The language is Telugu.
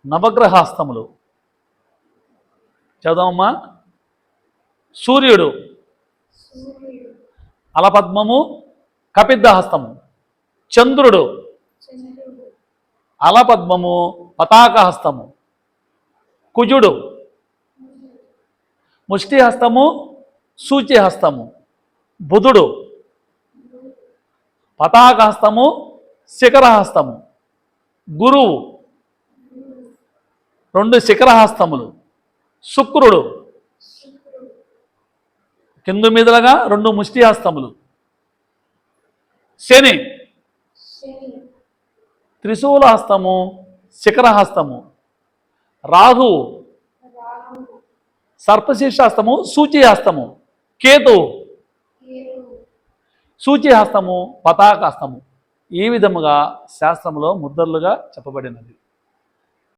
నవగ్రహాస్తములు. చదవమ్మా. సూర్యుడు, అలపద్మము కపిద్ధహస్తము. చంద్రుడు, అలపద్మము పతాకహస్తము. కుజుడు, ముష్టిహస్తము సూచిహస్తము. బుధుడు, పతాకహస్తము శిఖరహస్తము. గురువు, 2 శిఖరహస్తములు. శుక్రుడు, కింద మీదలుగా 2 ముష్టిహస్తములు. శని, త్రిశూలహస్తము శిఖరహస్తము. రాహువు, సర్పశీర్షహస్తము సూచిహస్తము. కేతు, సూచిహస్తము పతాకహస్తము. ఈ విధముగా శాస్త్రములో ముద్రలుగా చెప్పబడినది.